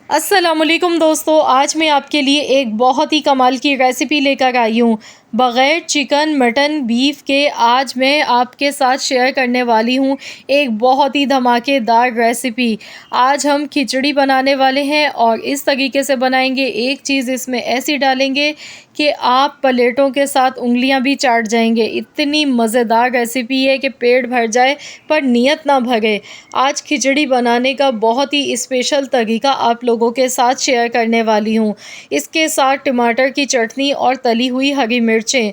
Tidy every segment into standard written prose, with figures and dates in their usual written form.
अस्सलामुअलैकुम दोस्तों, आज मैं आपके लिए एक बहुत ही कमाल की रेसिपी लेकर आई हूँ। बग़ैर चिकन, मटन, बीफ के आज मैं आपके साथ शेयर करने वाली हूँ एक बहुत ही धमाकेदार रेसिपी। आज हम खिचड़ी बनाने वाले हैं और इस तरीके से बनाएंगे, एक चीज़ इसमें ऐसी डालेंगे कि आप प्लेटों के साथ उँगलियां भी चाट जाएंगे। इतनी मज़ेदार रेसिपी है कि पेट भर जाए पर नियत ना भरे। आज खिचड़ी बनाने का बहुत ही स्पेशल तरीका आप लोगों के साथ शेयर करने वाली हूँ। इसके साथ टमाटर की चटनी और तली हुई हरी मिर्चें,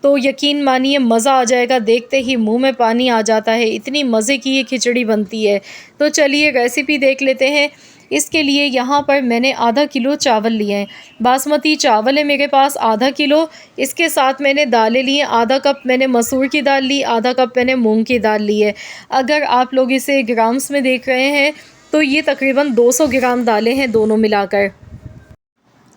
तो यकीन मानिए मज़ा आ जाएगा, देखते ही मुंह में पानी आ जाता है, इतनी मज़े की ये खिचड़ी बनती है। तो चलिए रेसिपी देख लेते हैं। इसके लिए यहाँ पर मैंने आधा किलो चावल लिए हैं। बासमती चावल है मेरे पास आधा किलो। इसके साथ मैंने दालें ली हैं, आधा कप मैंने मसूर की दाल ली, आधा कप मैंने मूंग की दाल ली है। अगर आप लोग इसे ग्राम्स में देख रहे हैं तो ये तकरीबन 200 ग्राम दालें हैं दोनों मिलाकर।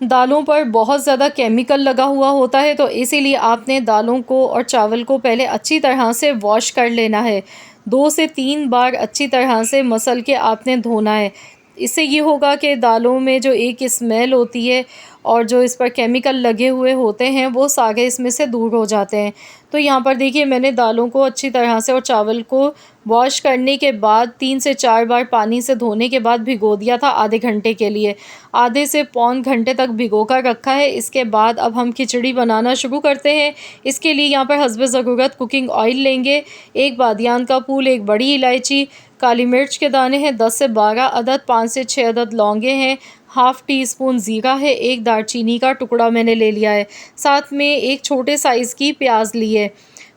दालों पर बहुत ज़्यादा केमिकल लगा हुआ होता है, तो इसीलिए आपने दालों को और चावल को पहले अच्छी तरह से वॉश कर लेना है। 2 से 3 बार अच्छी तरह से मसल के आपने धोना है। इससे ये होगा कि दालों में जो एक स्मेल होती है और जो इस पर केमिकल लगे हुए होते हैं वो सारे इसमें से दूर हो जाते हैं। तो यहाँ पर देखिए मैंने दालों को अच्छी तरह से और चावल को वॉश करने के बाद 3 से 4 बार पानी से धोने के बाद भिगो दिया था आधे घंटे के लिए। आधे से पौन घंटे तक भिगो कर रखा है। इसके बाद अब हम खिचड़ी बनाना शुरू करते हैं। इसके लिए यहाँ पर हस्बे ज़रूरत कुकिंग ऑयल लेंगे, एक बादियान का फूल, एक बड़ी इलायची, काली मिर्च के दाने हैं 10 से 12 अदद, 5 से 6 अदद लौंगे हैं, हाफ़ टी स्पून ज़ीरा है, एक दालचीनी का टुकड़ा मैंने ले लिया है, साथ में एक छोटे साइज़ की प्याज ली है।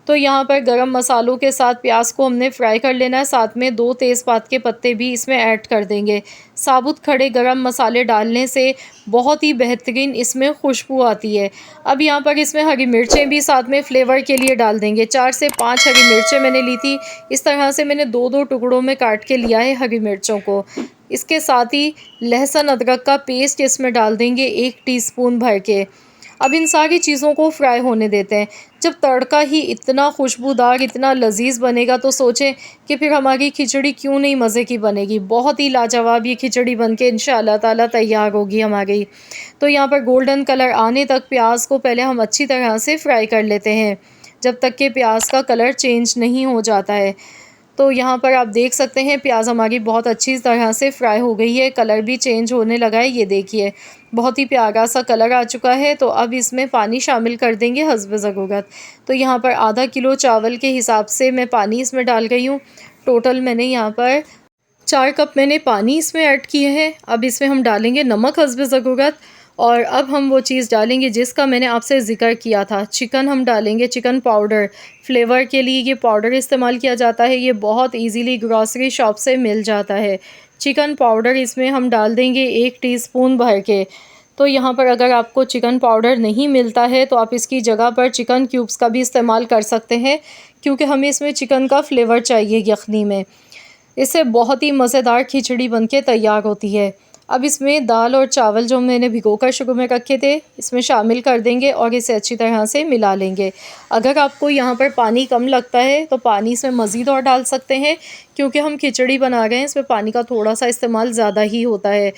तो यहाँ पर गरम मसालों के साथ प्याज को हमने फ्राई कर लेना है, साथ में 2 तेज़पात के पत्ते भी इसमें ऐड कर देंगे। साबुत खड़े गरम मसाले डालने से बहुत ही बेहतरीन इसमें खुशबू आती है। अब यहाँ पर इसमें हरी मिर्चें भी साथ में फ्लेवर के लिए डाल देंगे। 4 से 5 हरी मिर्चें मैंने ली थी। इस तरह से मैंने 2-2 टुकड़ों में काट के लिया है हरी मिर्चों को। इसके साथ ही लहसुन अदरक का पेस्ट इसमें डाल देंगे 1 टीस्पून भर के। अब इन सारी चीज़ों को फ्राई होने देते हैं। जब तड़का ही इतना खुशबूदार, इतना लज़ीज़ बनेगा तो सोचें कि फिर हमारी खिचड़ी क्यों नहीं मज़े की बनेगी। बहुत ही लाजवाब ये खिचड़ी बनके इंशाअल्लाह ताला तैयार होगी हमारी। तो यहाँ पर गोल्डन कलर आने तक प्याज को पहले हम अच्छी तरह से फ्राई कर लेते हैं, जब तक कि प्याज का कलर चेंज नहीं हो जाता है। तो यहाँ पर आप देख सकते हैं प्याज हमारी बहुत अच्छी तरह से फ्राई हो गई है, कलर भी चेंज होने लगा है। ये देखिए बहुत ही प्यारा सा कलर आ चुका है। तो अब इसमें पानी शामिल कर देंगे हस्ब ज़रूरत। तो यहाँ पर आधा किलो चावल के हिसाब से मैं पानी इसमें डाल गई हूँ। टोटल मैंने यहाँ पर 4 कप मैंने पानी इसमें ऐड किए हैं। अब इसमें हम डालेंगे नमक हस्ब ज़रूरत और अब हम वो चीज़ डालेंगे जिसका मैंने आपसे ज़िक्र किया था, चिकन हम डालेंगे, चिकन पाउडर। फ्लेवर के लिए ये पाउडर इस्तेमाल किया जाता है, ये बहुत इजीली ग्रॉसरी शॉप से मिल जाता है। चिकन पाउडर इसमें हम डाल देंगे 1 टीस्पून भर के। तो यहाँ पर अगर आपको चिकन पाउडर नहीं मिलता है तो आप इसकी जगह पर चिकन क्यूब्स का भी इस्तेमाल कर सकते हैं, क्योंकि हमें इसमें चिकन का फ्लेवर चाहिए यखनी में। इससे बहुत ही मज़ेदार खिचड़ी बनके तैयार होती है। अब इसमें दाल और चावल जो मैंने भिगोकर शुरू में रखे थे इसमें शामिल कर देंगे और इसे अच्छी तरह से मिला लेंगे। अगर आपको यहाँ पर पानी कम लगता है तो पानी इसमें मज़ीद और डाल सकते हैं, क्योंकि हम खिचड़ी बना रहे हैं, इसमें पानी का थोड़ा सा इस्तेमाल ज़्यादा ही होता है।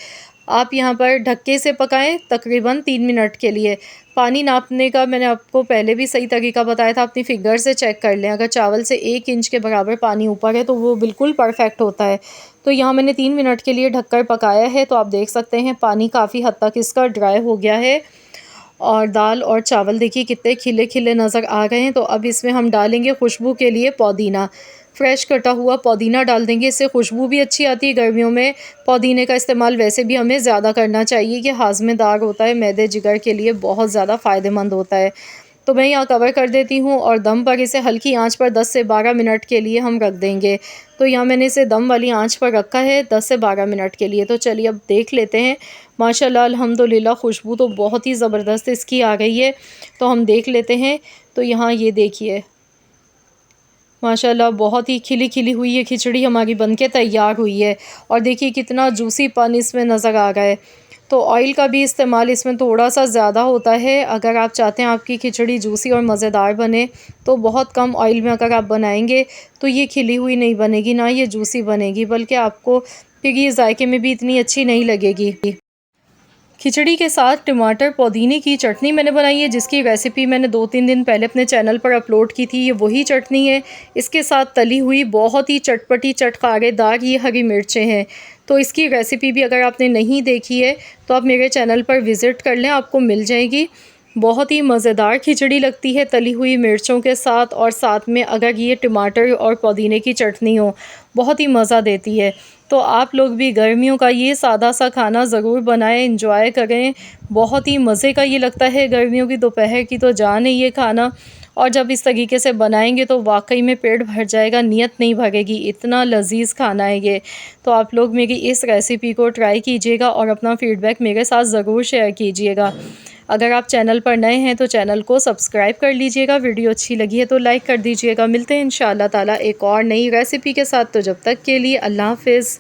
आप यहाँ पर ढक्के से पकाएं तकरीबन 3 मिनट के लिए। पानी नापने का मैंने आपको पहले भी सही तरीका बताया था, अपनी फिंगर से चेक कर लें। अगर चावल से 1 इंच के बराबर पानी ऊपर है तो वो बिल्कुल परफेक्ट होता है। तो यहाँ मैंने 3 मिनट के लिए ढककर पकाया है। तो आप देख सकते हैं पानी काफ़ी हद तक इसका ड्राई हो गया है और दाल और चावल देखिए कितने खिले खिले नज़र आ रहे हैं। तो अब इसमें हम डालेंगे खुशबू के लिए पुदीना। फ्रेश कटा हुआ पुदीना डाल देंगे, इससे खुशबू भी अच्छी आती है। गर्मियों में पुदीने का इस्तेमाल वैसे भी हमें ज़्यादा करना चाहिए, कि हाज़मेदार होता है, मैदे जिगर के लिए बहुत ज़्यादा फ़ायदेमंद होता है। तो मैं यहाँ कवर कर देती हूँ और दम पर इसे हल्की आंच पर 10 से 12 मिनट के लिए हम रख देंगे। तो यहाँ मैंने इसे दम वाली आंच पर रखा है 10 से 12 मिनट के लिए। तो चलिए अब देख लेते हैं। माशाल्लाह अल्हम्दुलिल्लाह खुशबू तो बहुत ही ज़बरदस्त इसकी आ गई है। तो हम देख लेते हैं। तो यहाँ ये देखिए माशाल्लाह बहुत ही खिली खिली हुई ये खिचड़ी हमारी बनके तैयार हुई है। और देखिए कितना जूसी पन इसमें नज़र आ रहा है। तो ऑयल का भी इस्तेमाल इसमें थोड़ा सा ज़्यादा होता है। अगर आप चाहते हैं आपकी खिचड़ी जूसी और मज़ेदार बने तो बहुत कम ऑयल में अगर आप बनाएंगे तो ये खिली हुई नहीं बनेगी, ना ये जूसी बनेगी, बल्कि आपको फिर ये जायके में भी इतनी अच्छी नहीं लगेगी। खिचड़ी के साथ टमाटर पुदीने की चटनी मैंने बनाई है, जिसकी रेसिपी मैंने 2-3 दिन पहले अपने चैनल पर अपलोड की थी। ये वही चटनी है। इसके साथ तली हुई बहुत ही चटपटी चटखारेदार ये हरी मिर्चें हैं। तो इसकी रेसिपी भी अगर आपने नहीं देखी है तो आप मेरे चैनल पर विज़िट कर लें, आपको मिल जाएगी। बहुत ही मज़ेदार खिचड़ी लगती है तली हुई मिर्चों के साथ, और साथ में अगर ये टमाटर और पुदीने की चटनी हो, बहुत ही मज़ा देती है। तो आप लोग भी गर्मियों का ये सादा सा खाना ज़रूर बनाएं, एंजॉय करें। बहुत ही मज़े का ये लगता है, गर्मियों की दोपहर की तो जान है ये खाना। और जब इस तरीके से बनाएंगे तो वाकई में पेट भर जाएगा, नीयत नहीं भरेगी, इतना लजीज़ खाना है ये। तो आप लोग मेरी इस रेसिपी को ट्राई कीजिएगा और अपना फ़ीडबैक मेरे साथ ज़रूर शेयर कीजिएगा। अगर आप चैनल पर नए हैं तो चैनल को सब्सक्राइब कर लीजिएगा। वीडियो अच्छी लगी है तो लाइक कर दीजिएगा। मिलते हैं इंशाअल्लाह ताला एक और नई रेसिपी के साथ। तो जब तक के लिए अल्लाह हाफ़िज़।